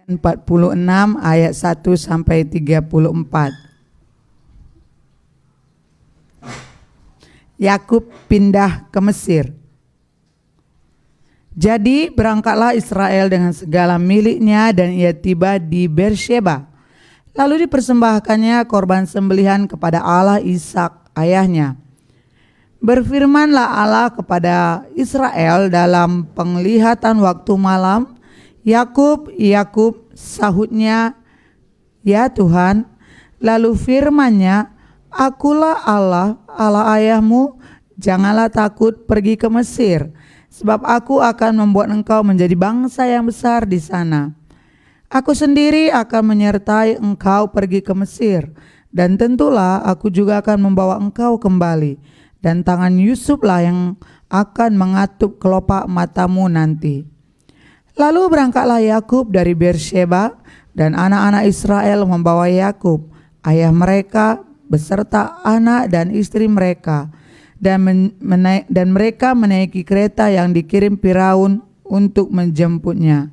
46 ayat 1 sampai 34. Yakub pindah ke Mesir. Jadi berangkatlah Israel dengan segala miliknya dan ia tiba di Beersheba. Lalu dipersembahkannya korban sembelihan kepada Allah Ishak ayahnya. Berfirmanlah Allah kepada Israel dalam penglihatan waktu malam, Yakub, Yakub, sahutnya, ya Tuhan. Lalu firman-Nya, Akulah Allah, Allah ayahmu, janganlah takut pergi ke Mesir, sebab aku akan membuat engkau menjadi bangsa yang besar di sana. Aku sendiri akan menyertai engkau pergi ke Mesir, dan tentulah aku juga akan membawa engkau kembali, dan tangan Yusuflah yang akan mengatup kelopak matamu nanti. Lalu berangkatlah Yakub dari Beersheba, dan anak-anak Israel membawa Yakub, ayah mereka, beserta anak dan istri mereka, dan mereka menaiki kereta yang dikirim Firaun untuk menjemputnya.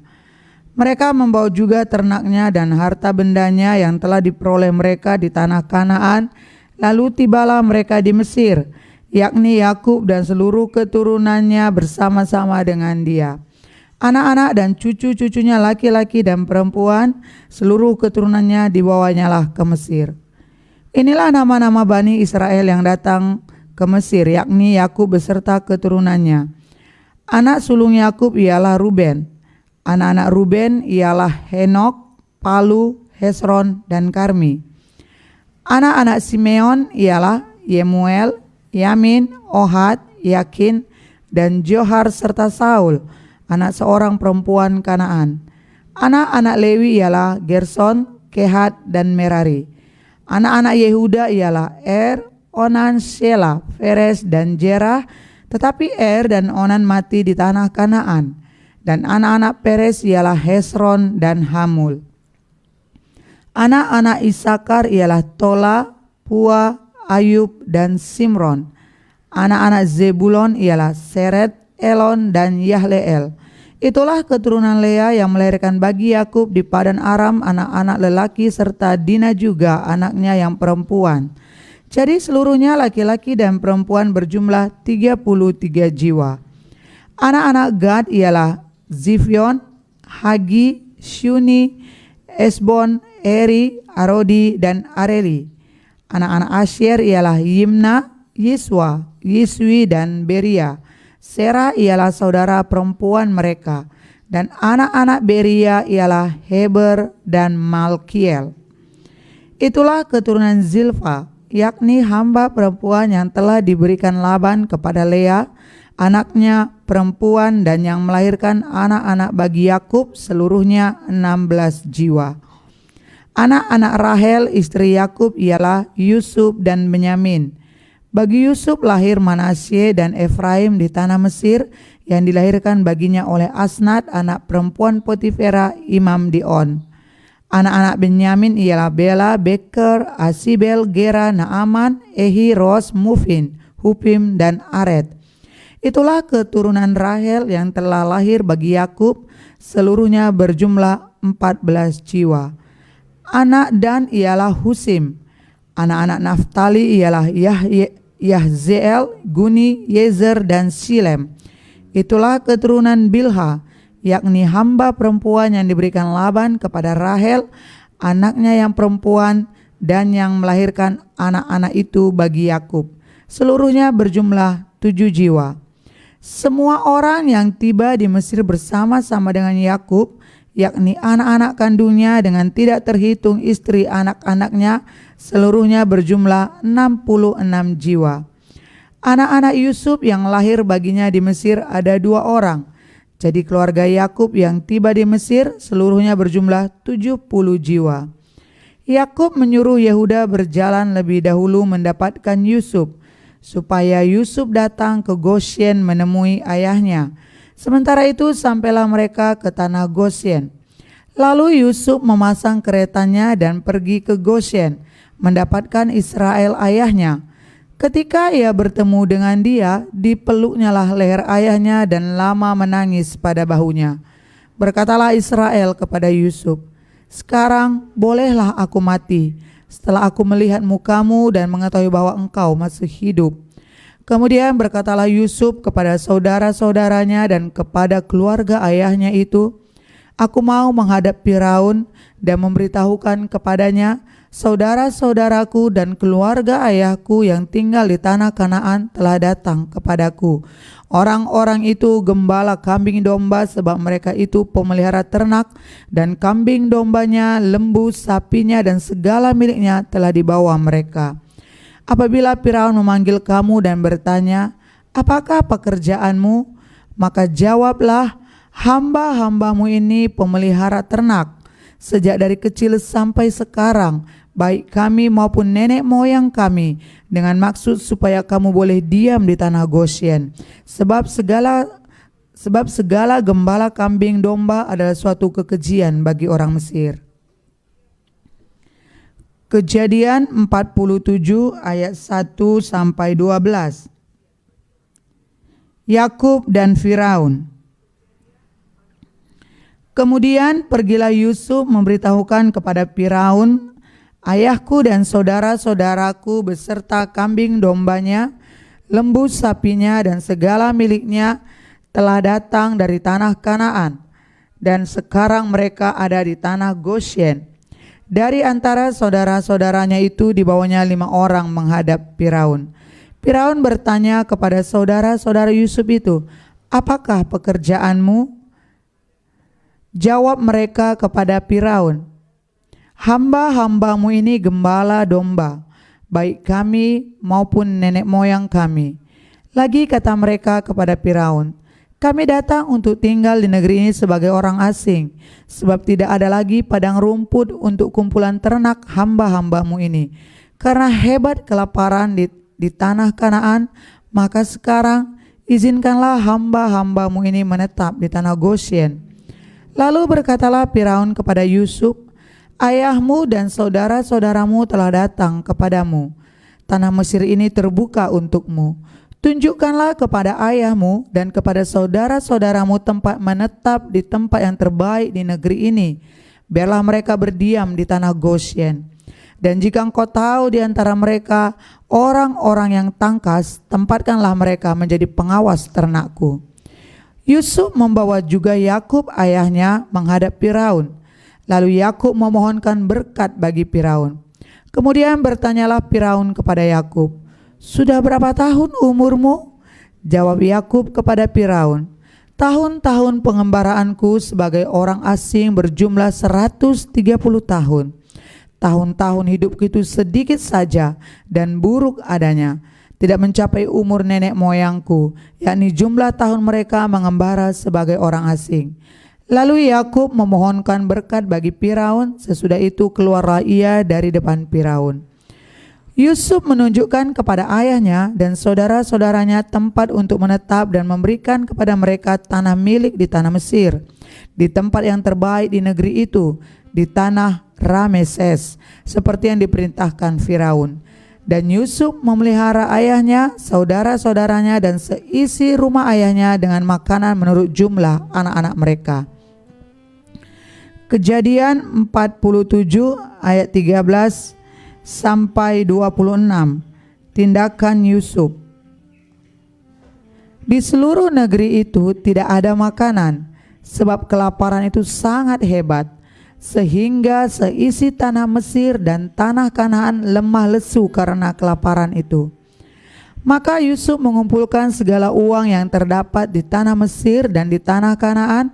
Mereka membawa juga ternaknya dan harta bendanya yang telah diperoleh mereka di tanah Kanaan. Lalu tibalah mereka di Mesir, yakni Yakub dan seluruh keturunannya bersama-sama dengan dia. Anak-anak dan cucu-cucunya laki-laki dan perempuan, seluruh keturunannya dibawanyalah ke Mesir. Inilah nama-nama Bani Israel yang datang ke Mesir, yakni Yakub beserta keturunannya. Anak sulung Yakub ialah Ruben. Anak-anak Ruben ialah Henok, Palu, Hesron, dan Karmi. Anak-anak Simeon ialah Yemuel, Yamin, Ohad, Yakin, dan Johar serta Saul, anak seorang perempuan Kanaan. Anak-anak Lewi ialah Gerson, Kehat, dan Merari. Anak-anak Yehuda ialah Onan, Shelah, Feres, dan Jerah, tetapi dan Onan mati di tanah Kanaan. Dan anak-anak Peres ialah Hesron dan Hamul. Anak-anak Isakar ialah Tola, Pua, Ayub, dan Simron. Anak-anak Zebulon ialah Seret, Elon, dan Yahleel. Itulah keturunan Lea yang melahirkan bagi Yakub di Padan Aram anak-anak lelaki serta Dina juga anaknya yang perempuan. Jadi seluruhnya laki-laki dan perempuan berjumlah 33 jiwa. Anak-anak Gad ialah Zifyon, Hagi, Syuni, Esbon, Eri, Arodi, dan Areli. Anak-anak Asyer ialah Yimna, Yiswa, Yiswi, dan Beria. Serah ialah saudara perempuan mereka, dan anak-anak Beria ialah Heber dan Malkiel. Itulah keturunan Zilfa, yakni hamba perempuan yang telah diberikan Laban kepada Lea, anaknya perempuan, dan yang melahirkan anak-anak bagi Yakub seluruhnya 16 jiwa. Anak-anak Rahel istri Yakub ialah Yusuf dan Benyamin. Bagi Yusuf lahir Manasye dan Efraim di tanah Mesir yang dilahirkan baginya oleh Asnat, anak perempuan Potifera, imam di On. Anak-anak Benyamin ialah Bela, Beker, Asibel, Gera, Naaman, Ehi, Ros, Mufin, Hupim, dan Aret. Itulah keturunan Rahel yang telah lahir bagi Yakub, seluruhnya berjumlah 14 jiwa. Anak Dan ialah Husim. Anak-anak Naftali ialah Yahzeel, Guni, Yezer, dan Silem. Itulah keturunan Bilha, yakni hamba perempuan yang diberikan Laban kepada Rahel, anaknya yang perempuan, dan yang melahirkan anak-anak itu bagi Yakub. Seluruhnya berjumlah 7 jiwa. Semua orang yang tiba di Mesir bersama-sama dengan Yakub, yakni anak-anak kandungnya dengan tidak terhitung istri anak-anaknya, seluruhnya berjumlah 66 jiwa. Anak-anak Yusuf yang lahir baginya di Mesir ada 2 orang. Jadi keluarga Yakub yang tiba di Mesir seluruhnya berjumlah 70 jiwa. Yakub menyuruh Yehuda berjalan lebih dahulu mendapatkan Yusuf, supaya Yusuf datang ke Gosyen menemui ayahnya. Sementara itu sampailah mereka ke tanah Gosyen. Lalu Yusuf memasang keretanya dan pergi ke Gosyen, mendapatkan Israel ayahnya. Ketika ia bertemu dengan dia, dipeluknyalah leher ayahnya dan lama menangis pada bahunya. Berkatalah Israel kepada Yusuf, "Sekarang bolehlah aku mati, setelah aku melihat mukamu dan mengetahui bahwa engkau masih hidup." Kemudian berkatalah Yusuf kepada saudara-saudaranya dan kepada keluarga ayahnya itu, "Aku mau menghadap Firaun dan memberitahukan kepadanya, saudara-saudaraku dan keluarga ayahku yang tinggal di tanah Kanaan telah datang kepadaku. Orang-orang itu gembala kambing domba, sebab mereka itu pemelihara ternak, dan kambing dombanya, lembu, sapinya, dan segala miliknya telah dibawa mereka. Apabila Firaun memanggil kamu dan bertanya, 'Apakah pekerjaanmu?' maka jawablah, 'Hamba-hambamu ini pemelihara ternak sejak dari kecil sampai sekarang, baik kami maupun nenek moyang kami, dengan maksud supaya kamu boleh diam di tanah Gosyen. Sebab segala gembala kambing domba adalah suatu kekejian bagi orang Mesir." Kejadian 47 ayat 1 sampai 12. Yakub dan Firaun. Kemudian pergilah Yusuf memberitahukan kepada Firaun, "Ayahku dan saudara-saudaraku beserta kambing dombanya, lembu sapinya, dan segala miliknya telah datang dari tanah Kanaan, dan sekarang mereka ada di tanah Gosyen." Dari antara saudara-saudaranya itu dibawanya 5 orang menghadap Firaun. Firaun bertanya kepada saudara-saudara Yusuf itu, "Apakah pekerjaanmu?" Jawab mereka kepada Firaun, "Hamba-hambamu ini gembala domba, baik kami maupun nenek moyang kami." Lagi kata mereka kepada Firaun, "Kami datang untuk tinggal di negeri ini sebagai orang asing, sebab tidak ada lagi padang rumput untuk kumpulan ternak hamba-hambamu ini. Karena hebat kelaparan di tanah Kanaan, maka sekarang izinkanlah hamba-hambamu ini menetap di tanah Gosyen." Lalu berkatalah Firaun kepada Yusuf, "Ayahmu dan saudara-saudaramu telah datang kepadamu. Tanah Mesir ini terbuka untukmu. Tunjukkanlah kepada ayahmu dan kepada saudara-saudaramu tempat menetap di tempat yang terbaik di negeri ini. Biarlah mereka berdiam di tanah Gosyen. Dan jika engkau tahu di antara mereka orang-orang yang tangkas, tempatkanlah mereka menjadi pengawas ternakku." Yusuf membawa juga Yakub ayahnya menghadap Firaun. Lalu Yakub memohonkan berkat bagi Firaun. Kemudian bertanyalah Firaun kepada Yakub, "Sudah berapa tahun umurmu?" Jawab Yakub kepada Firaun, "Tahun-tahun pengembaraanku sebagai orang asing berjumlah 130 tahun. Tahun-tahun hidupku itu sedikit saja dan buruk adanya, tidak mencapai umur nenek moyangku, yakni jumlah tahun mereka mengembara sebagai orang asing." Lalu Yakub memohonkan berkat bagi Firaun. Sesudah itu keluarlah ia dari depan Firaun. Yusuf menunjukkan kepada ayahnya dan saudara-saudaranya tempat untuk menetap dan memberikan kepada mereka tanah milik di tanah Mesir, di tempat yang terbaik di negeri itu, di tanah Rameses, seperti yang diperintahkan Firaun. Dan Yusuf memelihara ayahnya, saudara-saudaranya, dan seisi rumah ayahnya dengan makanan menurut jumlah anak-anak mereka. Kejadian 47 ayat 13 sampai 26. Tindakan Yusuf. Di seluruh negeri itu tidak ada makanan, sebab kelaparan itu sangat hebat, sehingga seisi tanah Mesir dan tanah Kanaan lemah lesu karena kelaparan itu. Maka Yusuf mengumpulkan segala uang yang terdapat di tanah Mesir dan di tanah Kanaan,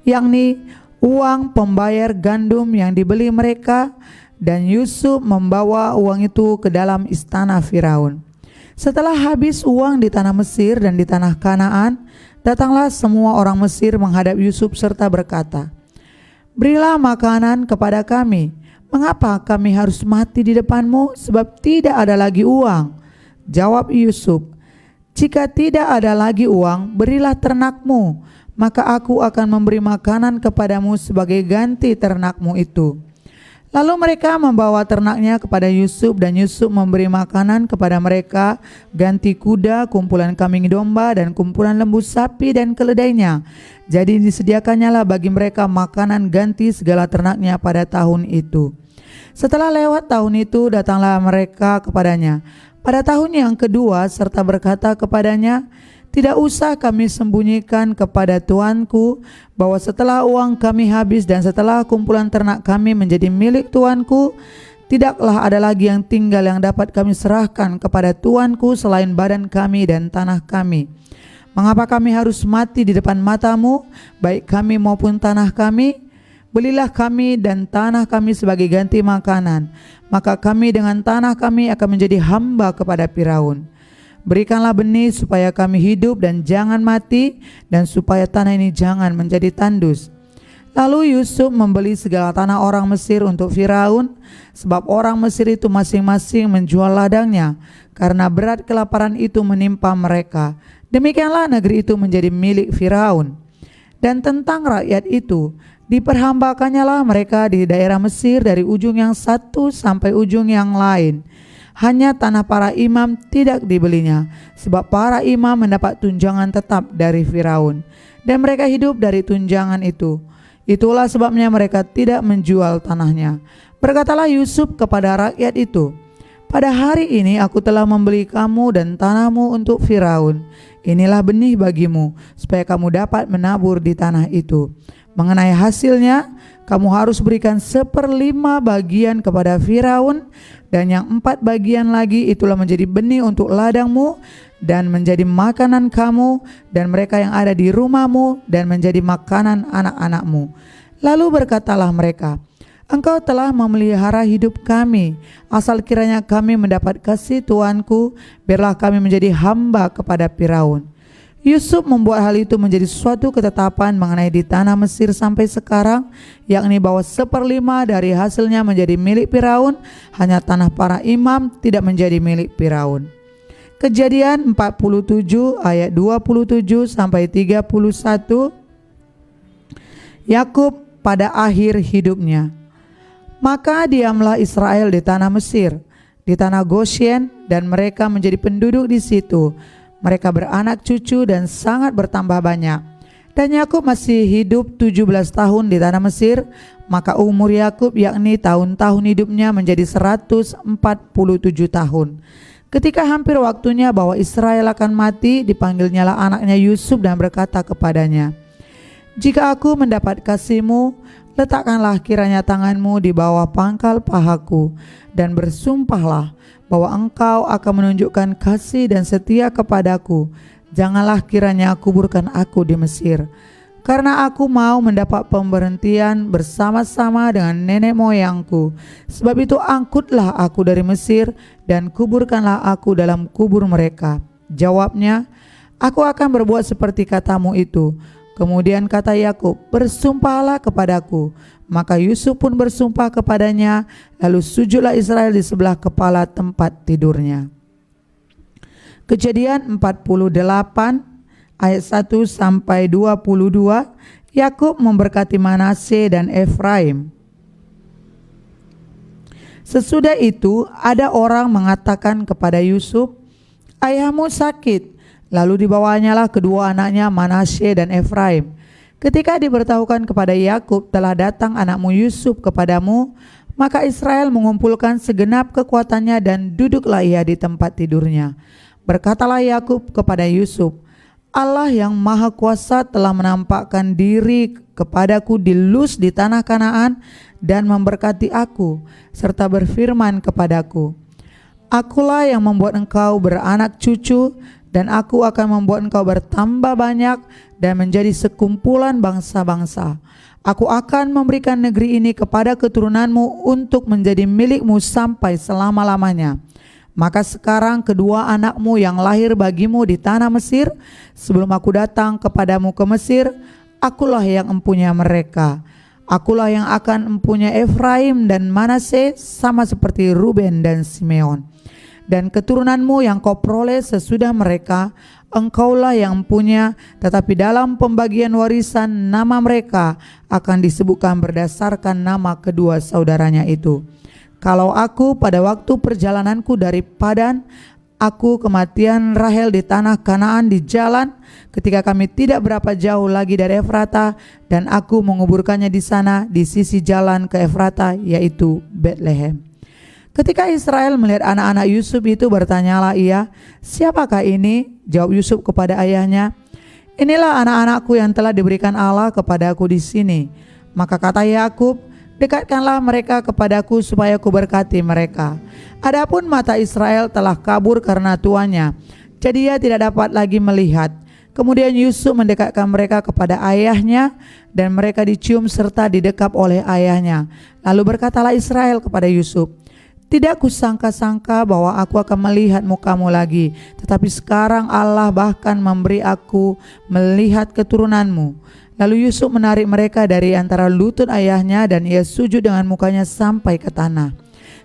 yakni uang pembayar gandum yang dibeli mereka, dan Yusuf membawa uang itu ke dalam istana Firaun. Setelah habis uang di tanah Mesir dan di tanah Kanaan, datanglah semua orang Mesir menghadap Yusuf serta berkata, "Berilah makanan kepada kami. Mengapa kami harus mati di depanmu? Sebab tidak ada lagi uang." Jawab Yusuf, "Jika tidak ada lagi uang, berilah ternakmu, maka aku akan memberi makanan kepadamu sebagai ganti ternakmu itu." Lalu mereka membawa ternaknya kepada Yusuf, dan Yusuf memberi makanan kepada mereka, ganti kuda, kumpulan kambing domba, dan kumpulan lembu sapi dan keledainya. Jadi disediakannya lah bagi mereka makanan ganti segala ternaknya pada tahun itu. Setelah lewat tahun itu, datanglah mereka kepadanya pada tahun yang kedua, serta berkata kepadanya, "Tidak usah kami sembunyikan kepada tuanku bahwa setelah uang kami habis dan setelah kumpulan ternak kami menjadi milik tuanku, tidaklah ada lagi yang tinggal yang dapat kami serahkan kepada tuanku selain badan kami dan tanah kami. Mengapa kami harus mati di depan matamu, baik kami maupun tanah kami? Belilah kami dan tanah kami sebagai ganti makanan, maka kami dengan tanah kami akan menjadi hamba kepada Firaun. Berikanlah benih supaya kami hidup dan jangan mati, dan supaya tanah ini jangan menjadi tandus." Lalu Yusuf membeli segala tanah orang Mesir untuk Firaun, sebab orang Mesir itu masing-masing menjual ladangnya, karena berat kelaparan itu menimpa mereka. Demikianlah negeri itu menjadi milik Firaun. Dan tentang rakyat itu, diperhambakannya lah mereka di daerah Mesir dari ujung yang satu sampai ujung yang lain. Hanya tanah para imam tidak dibelinya, sebab para imam mendapat tunjangan tetap dari Firaun, dan mereka hidup dari tunjangan itu. Itulah sebabnya mereka tidak menjual tanahnya. Berkatalah Yusuf kepada rakyat itu, "Pada hari ini aku telah membeli kamu dan tanahmu untuk Firaun. Inilah benih bagimu, supaya kamu dapat menabur di tanah itu. Mengenai hasilnya, kamu harus berikan 1/5 bagian kepada Firaun, dan yang 4 bagian lagi itulah menjadi benih untuk ladangmu dan menjadi makanan kamu dan mereka yang ada di rumahmu dan menjadi makanan anak-anakmu." Lalu berkatalah mereka, "Engkau telah memelihara hidup kami, asal kiranya kami mendapat kasih tuanku, biarlah kami menjadi hamba kepada Firaun." Yusuf membuat hal itu menjadi suatu ketetapan mengenai di tanah Mesir sampai sekarang, yakni bahwa 1/5 dari hasilnya menjadi milik Firaun, hanya tanah para imam tidak menjadi milik Firaun. Kejadian 47 ayat 27 sampai 31. Yakub pada akhir hidupnya. Maka diamlah Israel di tanah Mesir, di tanah Goshen, dan mereka menjadi penduduk di situ. Mereka beranak cucu dan sangat bertambah banyak. Dan Yakub masih hidup 17 tahun di tanah Mesir, maka umur Yakub yakni tahun-tahun hidupnya menjadi 147 tahun. Ketika hampir waktunya bahwa Israel akan mati, dipanggilnyalah anaknya Yusuf dan berkata kepadanya, "Jika aku mendapat kasihmu, letakkanlah kiranya tanganmu di bawah pangkal pahaku, dan bersumpahlah bahwa engkau akan menunjukkan kasih dan setia kepadaku. Janganlah kiranya kuburkan aku di Mesir, karena aku mau mendapat pemberhentian bersama-sama dengan nenek moyangku. Sebab itu angkutlah aku dari Mesir dan kuburkanlah aku dalam kubur mereka." Jawabnya, "Aku akan berbuat seperti katamu itu." Kemudian kata Yakub, "Bersumpahlah kepadaku." Maka Yusuf pun bersumpah kepadanya, lalu sujudlah Israel di sebelah kepala tempat tidurnya. Kejadian 48 ayat 1 sampai 22. Yakub memberkati Manasye dan Efraim. Sesudah itu ada orang mengatakan kepada Yusuf, "Ayahmu sakit." Lalu dibawanyalah kedua anaknya Manasye dan Efraim. Ketika diberitahukan kepada Yakub, "Telah datang anakmu Yusuf kepadamu," maka Israel mengumpulkan segenap kekuatannya dan duduklah ia di tempat tidurnya. Berkatalah Yakub kepada Yusuf, "Allah yang Maha Kuasa telah menampakkan diri kepadaku di Luz di tanah Kanaan dan memberkati aku, serta berfirman kepadaku, 'Akulah yang membuat engkau beranak cucu, dan aku akan membuat engkau bertambah banyak dan menjadi sekumpulan bangsa-bangsa. Aku akan memberikan negeri ini kepada keturunanmu untuk menjadi milikmu sampai selama-lamanya.' Maka sekarang kedua anakmu yang lahir bagimu di tanah Mesir, sebelum aku datang kepadamu ke Mesir, akulah yang empunya mereka. Akulah yang akan empunya Efraim dan Manasye, sama seperti Ruben dan Simeon. Dan keturunanmu yang kau peroleh sesudah mereka, engkaulah yang punya, tetapi dalam pembagian warisan nama mereka akan disebutkan berdasarkan nama kedua saudaranya itu. Kalau aku pada waktu perjalananku dari Padan, aku kematian Rahel di tanah Kanaan di jalan, ketika kami tidak berapa jauh lagi dari Efrata, dan aku menguburkannya di sana di sisi jalan ke Efrata, yaitu Betlehem. Ketika Israel melihat anak-anak Yusuf itu, bertanyalah ia, siapakah ini? Jawab Yusuf kepada ayahnya, inilah anak-anakku yang telah diberikan Allah kepadaku di sini. Maka kata Yakub, dekatkanlah mereka kepadaku supaya ku berkati mereka. Adapun mata Israel telah kabur karena tuannya, jadi ia tidak dapat lagi melihat. Kemudian Yusuf mendekatkan mereka kepada ayahnya, dan mereka dicium serta didekap oleh ayahnya. Lalu berkatalah Israel kepada Yusuf, tidak kusangka-sangka bahwa aku akan melihat mukamu lagi, tetapi sekarang Allah bahkan memberi aku melihat keturunanmu. Lalu Yusuf menarik mereka dari antara lutut ayahnya, dan ia sujud dengan mukanya sampai ke tanah.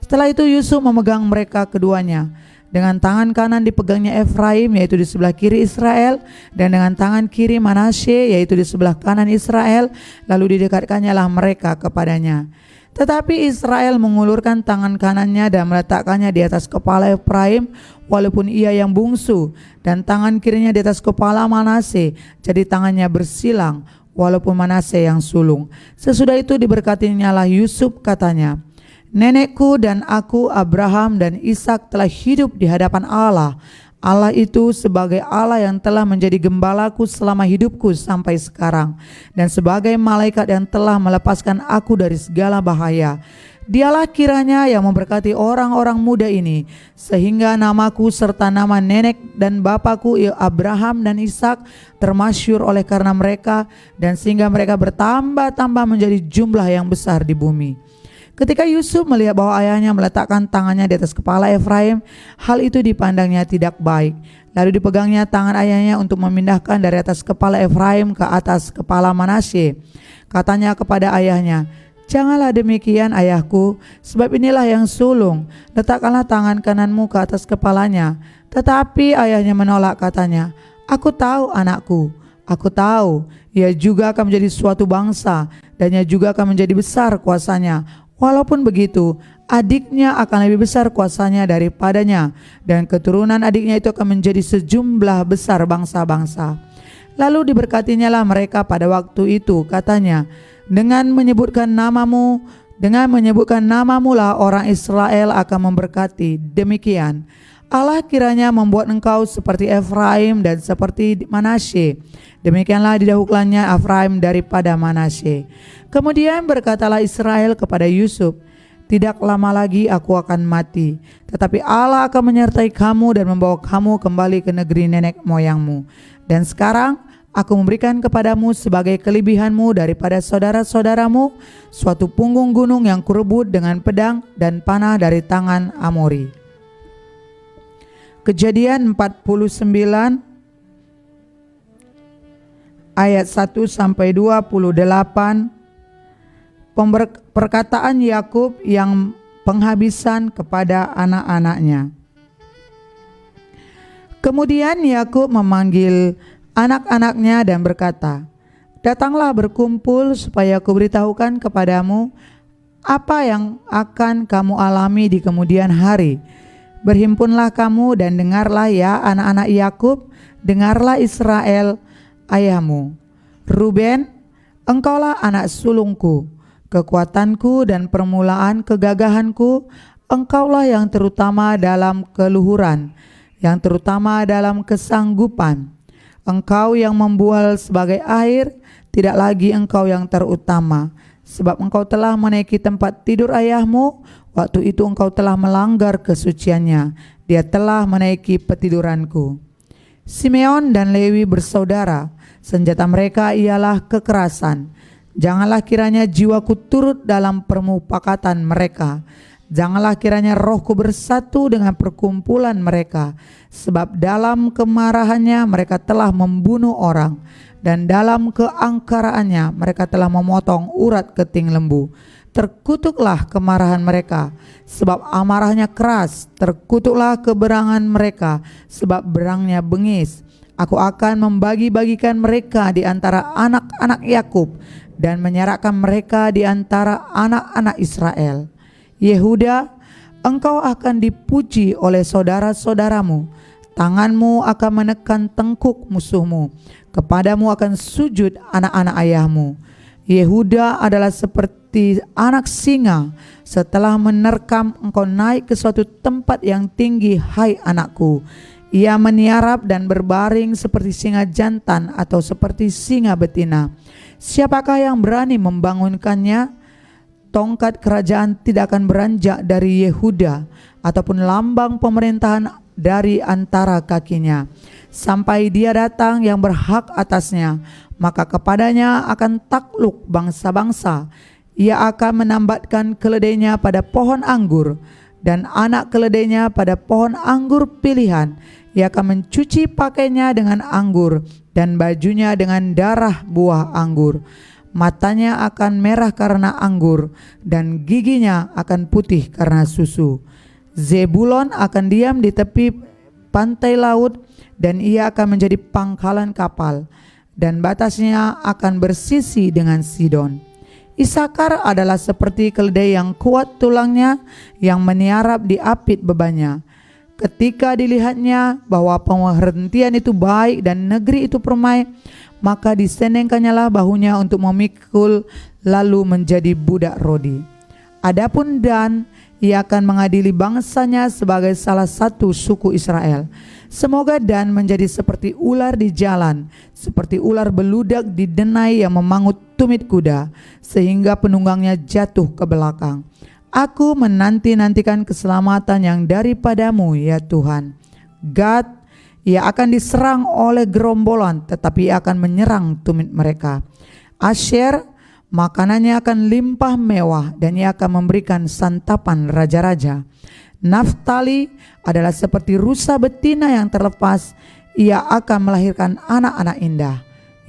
Setelah itu Yusuf memegang mereka keduanya. Dengan tangan kanan dipegangnya Efraim, yaitu di sebelah kiri Israel, dan dengan tangan kiri Manasye, yaitu di sebelah kanan Israel. Lalu didekatkannya lah mereka kepadanya. Tetapi Israel mengulurkan tangan kanannya dan meletakkannya di atas kepala Efraim, walaupun ia yang bungsu, dan tangan kirinya di atas kepala Manasye, jadi tangannya bersilang, walaupun Manasye yang sulung. Sesudah itu diberkatinya lah Yusuf, katanya, nenekku dan aku Abraham dan Ishak telah hidup di hadapan Allah. Allah itu sebagai Allah yang telah menjadi gembalaku selama hidupku sampai sekarang, dan sebagai malaikat yang telah melepaskan aku dari segala bahaya. Dialah kiranya yang memberkati orang-orang muda ini, sehingga namaku serta nama nenek dan bapakku Abraham dan Ishak termasyhur oleh karena mereka, dan sehingga mereka bertambah-tambah menjadi jumlah yang besar di bumi. Ketika Yusuf melihat bahwa ayahnya meletakkan tangannya di atas kepala Efraim, hal itu dipandangnya tidak baik. Lalu dipegangnya tangan ayahnya untuk memindahkan dari atas kepala Efraim ke atas kepala Manasye. Katanya kepada ayahnya, janganlah demikian ayahku, sebab inilah yang sulung, letakkanlah tangan kananmu ke atas kepalanya. Tetapi ayahnya menolak, katanya, aku tahu anakku, aku tahu, ia juga akan menjadi suatu bangsa, dan ia juga akan menjadi besar kuasanya. Walaupun begitu, adiknya akan lebih besar kuasanya daripadanya, dan keturunan adiknya itu akan menjadi sejumlah besar bangsa-bangsa. Lalu diberkatinya lah mereka pada waktu itu, katanya, dengan menyebutkan namamu lah orang Israel akan memberkati. Demikian Allah kiranya membuat engkau seperti Efraim dan seperti Manasye. Demikianlah didahulukannya Efraim daripada Manasye. Kemudian berkatalah Israel kepada Yusuf, tidak lama lagi aku akan mati, tetapi Allah akan menyertai kamu dan membawa kamu kembali ke negeri nenek moyangmu. Dan sekarang aku memberikan kepadamu sebagai kelebihanmu daripada saudara-saudaramu suatu punggung gunung yang kurebut dengan pedang dan panah dari tangan Amori. Kejadian 49 ayat 1 sampai 28. Perkataan Yakub yang penghabisan kepada anak-anaknya. Kemudian Yakub memanggil anak-anaknya dan berkata, datanglah berkumpul supaya aku beritahukan kepadamu apa yang akan kamu alami di kemudian hari. Berhimpunlah kamu dan dengarlah ya anak-anak Yakub, dengarlah Israel ayahmu. Ruben, engkaulah anak sulungku, kekuatanku dan permulaan kegagahanku. Engkaulah yang terutama dalam keluhuran, yang terutama dalam kesanggupan. Engkau yang membual sebagai air, tidak lagi engkau yang terutama. Sebab engkau telah menaiki tempat tidur ayahmu, waktu itu engkau telah melanggar kesuciannya, dia telah menaiki petiduranku. Simeon dan Lewi bersaudara, senjata mereka ialah kekerasan. Janganlah kiranya jiwaku turut dalam permupakatan mereka. Janganlah kiranya rohku bersatu dengan perkumpulan mereka. Sebab dalam kemarahannya mereka telah membunuh orang, dan dalam keangkaraannya mereka telah memotong urat keting lembu. Terkutuklah kemarahan mereka, sebab amarahnya keras. Terkutuklah keberangan mereka, sebab berangnya bengis. Aku akan membagi-bagikan mereka di antara anak-anak Yakub dan menyerahkan mereka di antara anak-anak Israel. Yehuda, engkau akan dipuji oleh saudara-saudaramu. Tanganmu akan menekan tengkuk musuhmu. Kepadamu akan sujud anak-anak ayahmu. Yehuda adalah seperti anak singa. Setelah menerkam, engkau naik ke suatu tempat yang tinggi, hai anakku. Ia meniarap dan berbaring seperti singa jantan atau seperti singa betina. Siapakah yang berani membangunkannya? Tongkat kerajaan tidak akan beranjak dari Yehuda, ataupun lambang pemerintahan dari antara kakinya, sampai dia datang yang berhak atasnya. Maka kepadanya akan takluk bangsa-bangsa. Ia akan menambatkan keledainya pada pohon anggur, dan anak keledainya pada pohon anggur pilihan. Ia akan mencuci pakainya dengan anggur, dan bajunya dengan darah buah anggur. Matanya akan merah karena anggur, dan giginya akan putih karena susu. Zebulon akan diam di tepi pantai laut, dan ia akan menjadi pangkalan kapal, dan batasnya akan bersisi dengan Sidon. Isakar adalah seperti keledai yang kuat tulangnya, yang meniarap di apit bebannya. Ketika dilihatnya bahwa pemberhentian itu baik dan negeri itu permai, maka disendengkannyalah bahunya untuk memikul, lalu menjadi budak rodi. Adapun Dan, ia akan mengadili bangsanya sebagai salah satu suku Israel. Semoga Dan menjadi seperti ular di jalan, seperti ular beludak di denai yang memangut tumit kuda, sehingga penunggangnya jatuh ke belakang. Aku menanti-nantikan keselamatan yang daripadamu, ya Tuhan. Gad, ia akan diserang oleh gerombolan, tetapi ia akan menyerang tumit mereka. Asher, makanannya akan limpah mewah, dan ia akan memberikan santapan raja-raja. Naftali adalah seperti rusa betina yang terlepas, ia akan melahirkan anak-anak indah.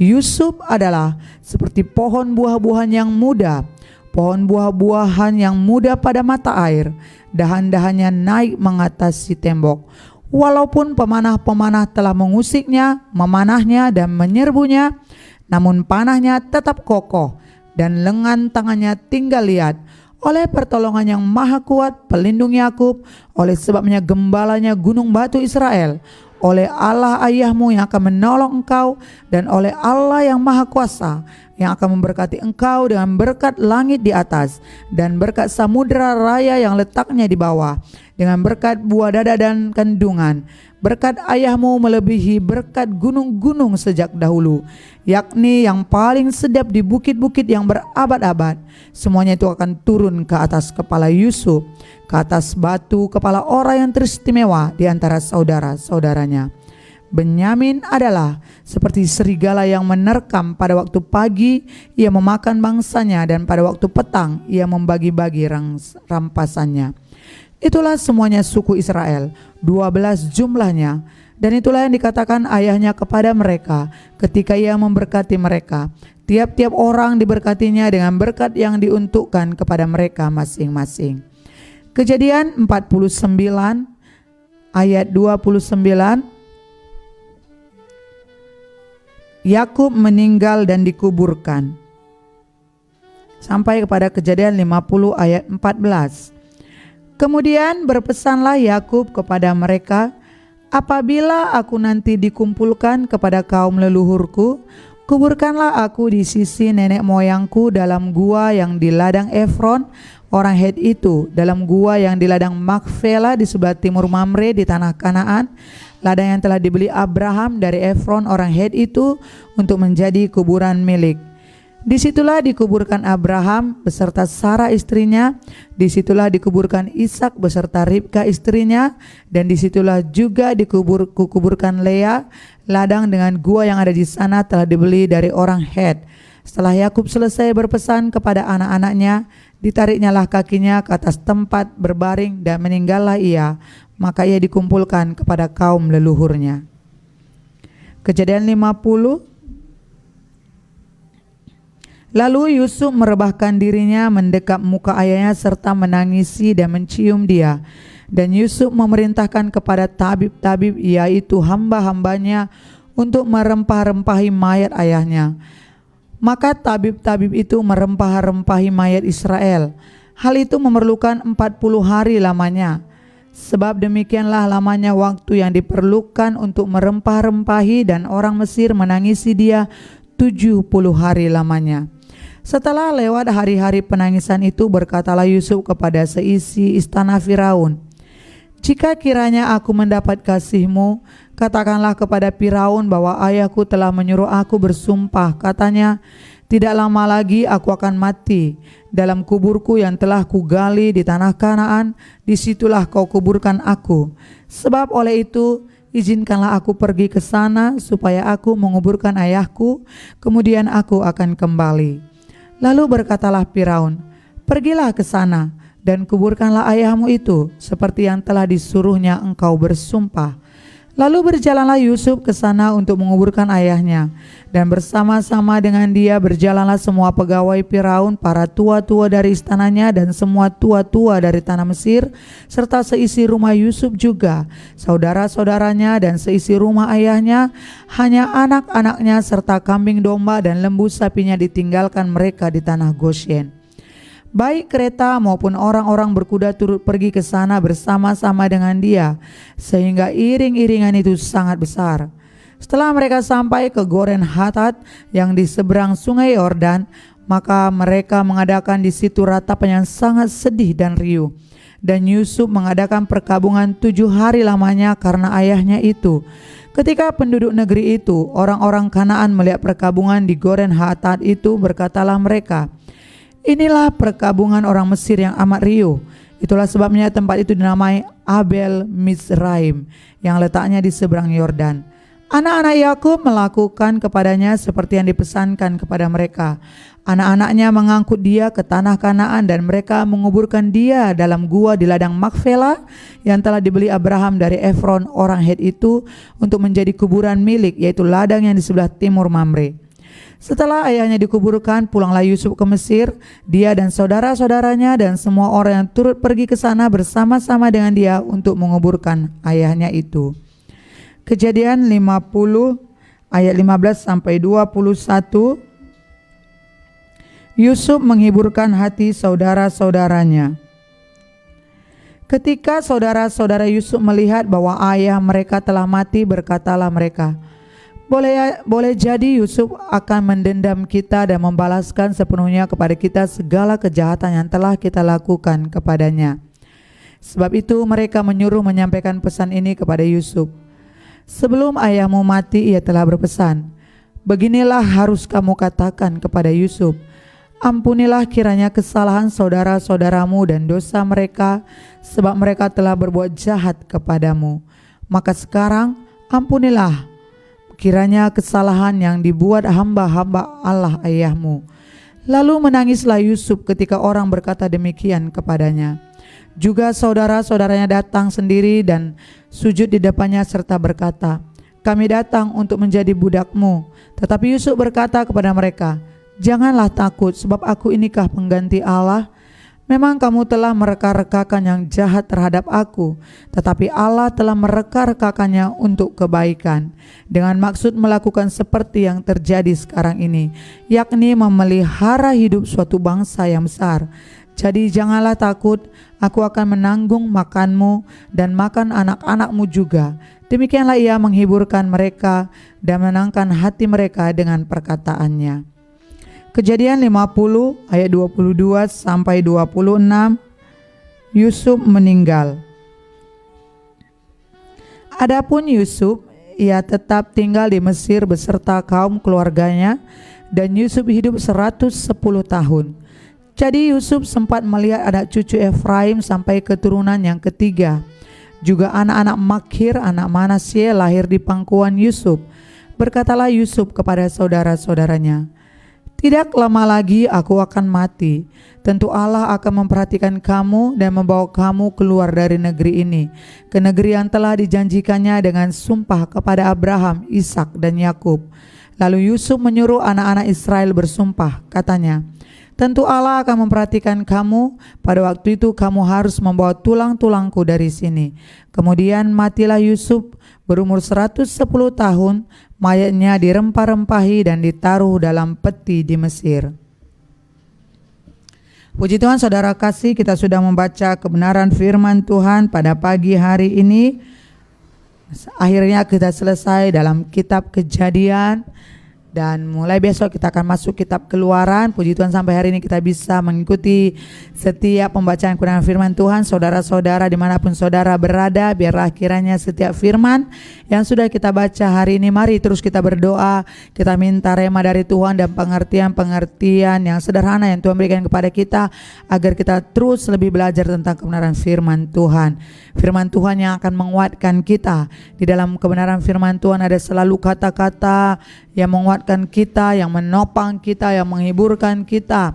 Yusuf adalah seperti pohon buah-buahan yang muda, pohon buah-buahan yang muda pada mata air, dahan-dahannya naik mengatasi tembok. Walaupun pemanah-pemanah telah mengusiknya, memanahnya dan menyerbunya, namun panahnya tetap kokoh dan lengan tangannya tinggal liat. Oleh pertolongan yang maha kuat, pelindung Yakub, oleh sebabnya gembalanya gunung batu Israel, oleh Allah ayahmu yang akan menolong engkau, dan oleh Allah yang maha kuasa yang akan memberkati engkau dengan berkat langit di atas dan berkat samudera raya yang letaknya di bawah, dengan berkat buah dada dan kandungan. Berkat ayahmu melebihi berkat gunung-gunung sejak dahulu, yakni yang paling sedap di bukit-bukit yang berabad-abad. Semuanya itu akan turun ke atas kepala Yusuf, ke atas batu kepala orang yang teristimewa di antara saudara-saudaranya. Benyamin adalah seperti serigala yang menerkam. Pada waktu pagi ia memakan bangsanya, dan pada waktu petang ia membagi-bagi rampasannya. Itulah semuanya suku Israel, 12 jumlahnya. Dan itulah yang dikatakan ayahnya kepada mereka ketika ia memberkati mereka. Tiap-tiap orang diberkatinya dengan berkat yang diuntukkan kepada mereka masing-masing. Kejadian 49 ayat 29. Yakub meninggal dan dikuburkan. Sampai kepada Kejadian 50 ayat 14. Kemudian berpesanlah Yakub kepada mereka, apabila aku nanti dikumpulkan kepada kaum leluhurku, kuburkanlah aku di sisi nenek moyangku dalam gua yang di ladang Efron orang Het itu, dalam gua yang di ladang Makfela di sebelah timur Mamre di tanah Kanaan, ladang yang telah dibeli Abraham dari Efron orang Het itu untuk menjadi kuburan milik. Disitulah dikuburkan Abraham beserta Sarah istrinya, disitulah dikuburkan Ishak beserta Ribka istrinya, dan disitulah juga dikuburkan Lea. Ladang dengan gua yang ada di sana telah dibeli dari orang Het. Setelah Yakub selesai berpesan kepada anak-anaknya, ditariknyalah kakinya ke atas tempat berbaring dan meninggallah ia. Maka ia dikumpulkan kepada kaum leluhurnya. Kejadian 50. Lalu Yusuf merebahkan dirinya mendekap muka ayahnya serta menangisi dan mencium dia. Dan Yusuf memerintahkan kepada tabib-tabib, yaitu hamba-hambanya, untuk merempah-rempahi mayat ayahnya. Maka tabib-tabib itu merempah-rempahi mayat Israel. Hal itu memerlukan 40 hari lamanya. Sebab demikianlah lamanya waktu yang diperlukan untuk merempah-rempahi, dan orang Mesir menangisi dia 70 hari lamanya. Setelah lewat hari-hari penangisan itu, berkatalah Yusuf kepada seisi istana Firaun, "Jika kiranya aku mendapat kasih-Mu, katakanlah kepada Firaun bahwa ayahku telah menyuruh aku bersumpah. Katanya, tidak lama lagi aku akan mati. Dalam kuburku yang telah kugali di tanah Kanaan, disitulah kau kuburkan aku. Sebab oleh itu, izinkanlah aku pergi ke sana supaya aku menguburkan ayahku, kemudian aku akan kembali." Lalu berkatalah Firaun, "Pergilah ke sana dan kuburkanlah ayahmu itu, seperti yang telah disuruhnya engkau bersumpah." Lalu berjalanlah Yusuf ke sana untuk menguburkan ayahnya, dan bersama-sama dengan dia berjalanlah semua pegawai Firaun, para tua-tua dari istananya, dan semua tua-tua dari tanah Mesir, serta seisi rumah Yusuf juga, saudara-saudaranya dan seisi rumah ayahnya. Hanya anak-anaknya serta kambing domba dan lembu sapinya ditinggalkan mereka di tanah Goshen. Baik kereta maupun orang-orang berkuda turut pergi ke sana bersama-sama dengan dia, sehingga iring-iringan itu sangat besar. Setelah mereka sampai ke Goren Hatat yang di seberang sungai Yordan, maka mereka mengadakan di situ ratapan yang sangat sedih dan riuh. Dan Yusuf mengadakan perkabungan 7 hari lamanya karena ayahnya itu. Ketika penduduk negeri itu, orang-orang Kanaan, melihat perkabungan di Goren Hatat itu, berkatalah mereka, "Inilah perkabungan orang Mesir yang amat riuh." Itulah sebabnya tempat itu dinamai Abel Mizraim, yang letaknya di seberang Yordan. Anak-anak Yakub melakukan kepadanya seperti yang dipesankan kepada mereka. Anak-anaknya mengangkut dia ke tanah Kanaan, dan mereka menguburkan dia dalam gua di ladang Makfela yang telah dibeli Abraham dari Efron orang Het itu untuk menjadi kuburan milik, yaitu ladang yang di sebelah timur Mamre. Setelah ayahnya dikuburkan, pulanglah Yusuf ke Mesir, dia dan saudara-saudaranya dan semua orang yang turut pergi ke sana bersama-sama dengan dia untuk menguburkan ayahnya itu. Kejadian 50 ayat 15 sampai 21. Yusuf menghiburkan hati saudara-saudaranya. Ketika saudara-saudara Yusuf melihat bahwa ayah mereka telah mati, berkatalah mereka, Boleh jadi Yusuf akan mendendam kita dan membalaskan sepenuhnya kepada kita segala kejahatan yang telah kita lakukan kepadanya. Sebab itu mereka menyuruh menyampaikan pesan ini kepada Yusuf. "Sebelum ayahmu mati, ia telah berpesan, beginilah harus kamu katakan kepada Yusuf, ampunilah kiranya kesalahan saudara-saudaramu dan dosa mereka, sebab mereka telah berbuat jahat kepadamu. Maka sekarang ampunilah kiranya kesalahan yang dibuat hamba-hamba Allah ayahmu." Lalu menangislah Yusuf ketika orang berkata demikian kepadanya. Juga saudara-saudaranya datang sendiri dan sujud di depannya serta berkata, "Kami datang untuk menjadi budakmu." Tetapi Yusuf berkata kepada mereka, "Janganlah takut, sebab aku inikah pengganti Allah? Memang kamu telah mereka-rekakan yang jahat terhadap aku, tetapi Allah telah mereka-rekakannya untuk kebaikan, dengan maksud melakukan seperti yang terjadi sekarang ini, yakni memelihara hidup suatu bangsa yang besar. Jadi janganlah takut, aku akan menanggung makanmu dan makan anak-anakmu juga." Demikianlah ia menghiburkan mereka dan menenangkan hati mereka dengan perkataannya. Kejadian 50 ayat 22 sampai 26. Yusuf meninggal. Adapun Yusuf, ia tetap tinggal di Mesir beserta kaum keluarganya, dan Yusuf hidup 110 tahun. Jadi Yusuf sempat melihat anak cucu Efraim sampai keturunan yang ketiga. Juga anak-anak Makhir, anak Manasye, lahir di pangkuan Yusuf. Berkatalah Yusuf kepada saudara-saudaranya, "Tidak lama lagi aku akan mati. Tentu Allah akan memperhatikan kamu dan membawa kamu keluar dari negeri ini, ke negeri yang telah dijanjikannya dengan sumpah kepada Abraham, Ishak dan Yakub." Lalu Yusuf menyuruh anak-anak Israel bersumpah, katanya, Tentu Allah akan memperhatikan kamu. Pada waktu itu kamu harus membawa tulang-tulangku dari sini. Kemudian matilah Yusuf berumur 110 tahun. Mayatnya dirempah-rempahi dan ditaruh dalam peti di Mesir. Puji Tuhan, saudara kasih, kita sudah membaca kebenaran firman Tuhan pada pagi hari ini. Akhirnya kita selesai dalam kitab Kejadian. Dan mulai besok kita akan masuk kitab Keluaran. Puji Tuhan, sampai hari ini kita bisa mengikuti setiap pembacaan kebenaran firman Tuhan. Saudara-saudara dimanapun saudara berada, biarlah kiranya setiap firman yang sudah kita baca hari ini, mari terus kita berdoa. Kita minta rema dari Tuhan dan pengertian-pengertian yang sederhana yang Tuhan berikan kepada kita, agar kita terus lebih belajar tentang kebenaran firman Tuhan. Firman Tuhan yang akan menguatkan kita. Di dalam kebenaran firman Tuhan ada selalu kata-kata yang menguatkan kita, yang menopang kita, yang menghiburkan kita.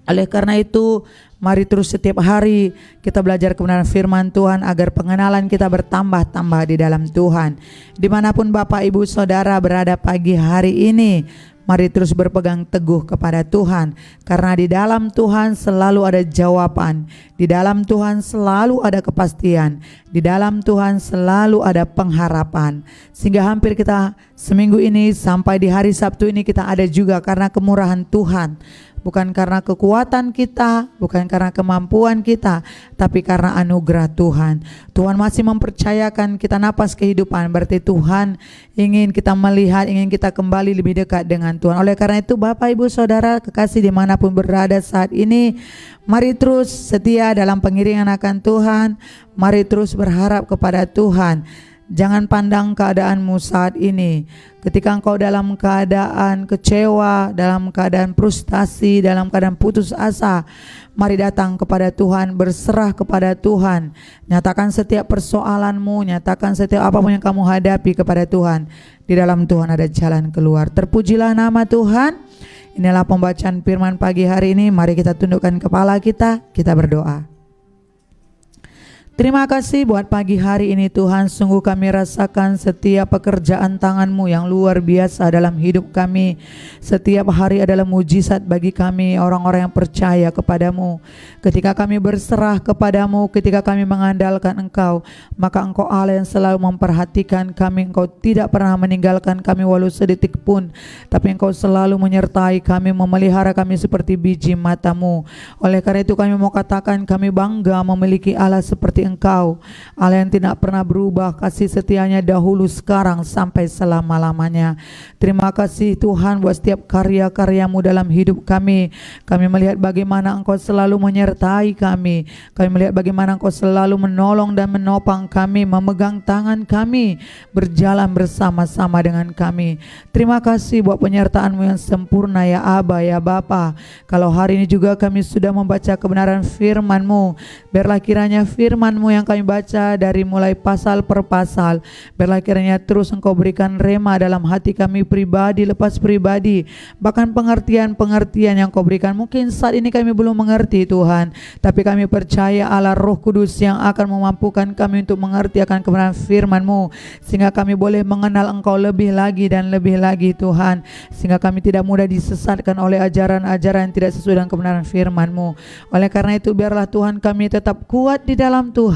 Oleh karena itu, mari terus setiap hari kita belajar kebenaran firman Tuhan, agar pengenalan kita bertambah-tambah di dalam Tuhan. Dimanapun Bapak Ibu Saudara berada pagi hari ini, mari terus berpegang teguh kepada Tuhan, karena di dalam Tuhan selalu ada jawaban, di dalam Tuhan selalu ada kepastian, di dalam Tuhan selalu ada pengharapan. Sehingga hampir kita seminggu ini sampai di hari Sabtu ini kita ada juga karena kemurahan Tuhan. Bukan karena kekuatan kita, bukan karena kemampuan kita, tapi karena anugerah Tuhan. Tuhan masih mempercayakan kita napas kehidupan, berarti Tuhan ingin kita melihat, ingin kita kembali lebih dekat dengan Tuhan. Oleh karena itu Bapak Ibu Saudara kekasih dimanapun berada saat ini, mari terus setia dalam pengiringan akan Tuhan. Mari terus berharap kepada Tuhan. Jangan pandang keadaanmu saat ini. Ketika engkau dalam keadaan kecewa, dalam keadaan frustasi, dalam keadaan putus asa, mari datang kepada Tuhan, berserah kepada Tuhan. Nyatakan setiap persoalanmu, nyatakan setiap apapun yang kamu hadapi kepada Tuhan. Di dalam Tuhan ada jalan keluar. Terpujilah nama Tuhan. Inilah pembacaan firman pagi hari ini. Mari kita tundukkan kepala kita berdoa. Terima kasih buat pagi hari ini Tuhan, sungguh kami rasakan setiap pekerjaan tangan-Mu yang luar biasa dalam hidup kami. Setiap hari adalah mujizat bagi kami, orang-orang yang percaya kepada-Mu. Ketika kami berserah kepada-Mu, ketika kami mengandalkan Engkau, maka Engkau Allah yang selalu memperhatikan kami. Engkau tidak pernah meninggalkan kami walau sedetik pun, tapi Engkau selalu menyertai kami, memelihara kami seperti biji mata-Mu. Oleh karena itu kami mau katakan kami bangga memiliki Allah seperti Engkau, Allah yang tidak pernah berubah, kasih setianya dahulu, sekarang, sampai selama-lamanya. Terima kasih Tuhan buat setiap karya-karya-Mu dalam hidup kami. Kami melihat bagaimana Engkau selalu menyertai kami. Kami melihat bagaimana Engkau selalu menolong dan menopang kami, memegang tangan kami, berjalan bersama-sama dengan kami. Terima kasih buat penyertaan-Mu yang sempurna ya Aba, ya Bapa. Kalau hari ini juga kami sudah membaca kebenaran firman-Mu, biarlah kiranya firman-Mu yang kami baca dari mulai pasal per pasal, biarlah kiranya terus Engkau berikan rema dalam hati kami pribadi lepas pribadi, bahkan pengertian-pengertian yang Kau berikan. Mungkin saat ini kami belum mengerti Tuhan, tapi kami percaya Allah Roh Kudus yang akan memampukan kami untuk mengerti akan kebenaran firman-Mu, sehingga kami boleh mengenal Engkau lebih lagi dan lebih lagi Tuhan, sehingga kami tidak mudah disesatkan oleh ajaran-ajaran yang tidak sesuai dengan kebenaran firman-Mu. Oleh karena itu biarlah Tuhan kami tetap kuat di dalam Tuhan.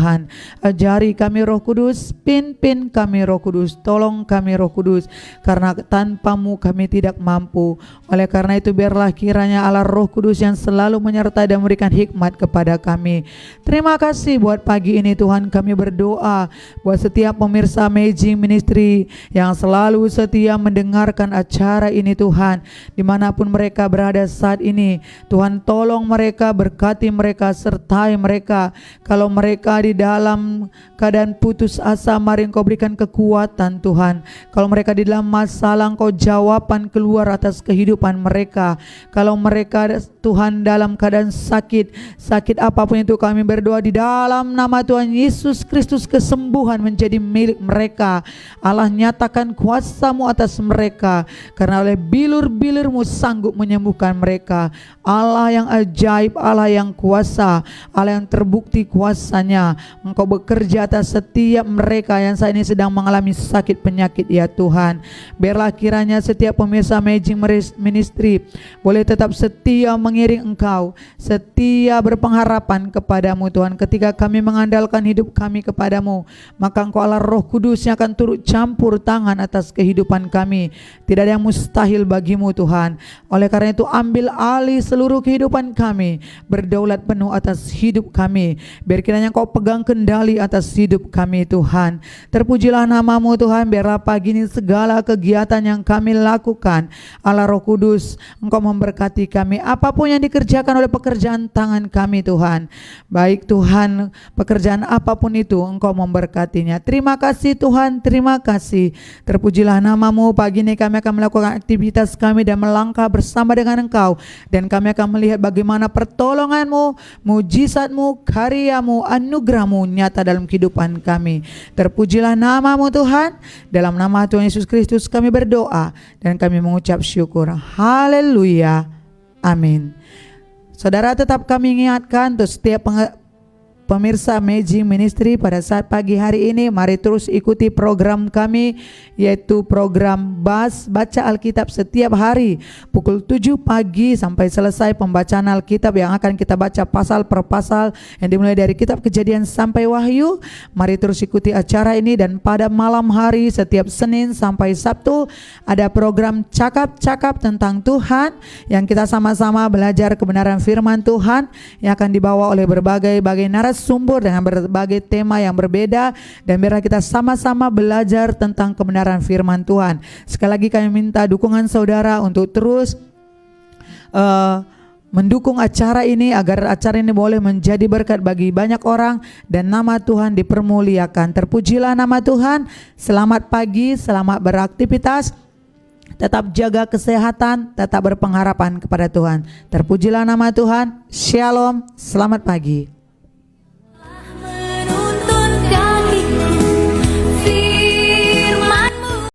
Ajari kami Roh Kudus, pimpin kami Roh Kudus, tolong kami Roh Kudus, karena tanpa-Mu kami tidak mampu. Oleh karena itu biarlah kiranya Allah Roh Kudus yang selalu menyertai dan memberikan hikmat kepada kami. Terima kasih buat pagi ini Tuhan, kami berdoa buat setiap pemirsa Amazing Ministry yang selalu setia mendengarkan acara ini Tuhan, dimanapun mereka berada saat ini. Tuhan tolong mereka, berkati mereka, sertai mereka. Kalau mereka di dalam keadaan putus asa, mari Engkau berikan kekuatan Tuhan. Kalau mereka di dalam masalah, Engkau jawaban keluar atas kehidupan mereka. Kalau mereka Tuhan dalam keadaan sakit apapun itu, kami berdoa di dalam nama Tuhan Yesus Kristus, kesembuhan menjadi milik mereka. Allah nyatakan kuasa-Mu atas mereka, karena oleh bilur-bilur-Mu sanggup menyembuhkan mereka. Allah yang ajaib, Allah yang kuasa, Allah yang terbukti kuasanya. Engkau bekerja atas setiap mereka yang saat ini sedang mengalami sakit penyakit ya Tuhan. Biarlah kiranya setiap pemirsa Amazing Ministry boleh tetap setia mengiring Engkau, setia berpengharapan kepadamu Tuhan. Ketika kami mengandalkan hidup kami kepadamu, maka Engkau Allah Roh Kudus yang akan turut campur tangan atas kehidupan kami. Tidak ada yang mustahil bagimu Tuhan. Oleh karena itu ambil alih seluruh kehidupan kami, berdaulat penuh atas hidup kami. Biar kiranya Engkau pegang kendali atas hidup kami Tuhan. Terpujilah namamu Tuhan. Biarlah pagi ini segala kegiatan yang kami lakukan, Allah Roh Kudus, Engkau memberkati kami. Apapun yang dikerjakan oleh pekerjaan tangan kami Tuhan, baik Tuhan, pekerjaan apapun itu Engkau memberkatinya. Terima kasih Tuhan, terima kasih. Terpujilah namamu. Pagi ini kami akan melakukan aktivitas kami dan melangkah bersama dengan Engkau, dan kami akan melihat bagaimana pertolonganmu, mujizatmu, karyamu, anugerahmu nyata dalam kehidupan kami. Terpujilah namamu Tuhan. Dalam nama Tuhan Yesus Kristus kami berdoa dan kami mengucap syukur. Haleluya. Amin. Saudara, tetap kami ingatkan untuk setiap pemirsa Amazing Ministry pada saat pagi hari ini, mari terus ikuti program kami, yaitu program Baca Alkitab setiap hari pukul 7 pagi sampai selesai pembacaan Alkitab yang akan kita baca pasal per pasal yang dimulai dari kitab Kejadian sampai Wahyu. Mari terus ikuti acara ini, dan pada malam hari setiap Senin sampai Sabtu ada program Cakap-Cakap tentang Tuhan yang kita sama-sama belajar kebenaran firman Tuhan yang akan dibawa oleh berbagai narasumber dengan berbagai tema yang berbeda, dan biarlah kita sama-sama belajar tentang kebenaran firman Tuhan. Sekali lagi kami minta dukungan saudara untuk terus mendukung acara ini agar acara ini boleh menjadi berkat bagi banyak orang dan nama Tuhan dipermuliakan. Terpujilah nama Tuhan. Selamat pagi, selamat beraktivitas. Tetap jaga kesehatan, tetap berpengharapan kepada Tuhan. Terpujilah nama Tuhan. Shalom, selamat pagi.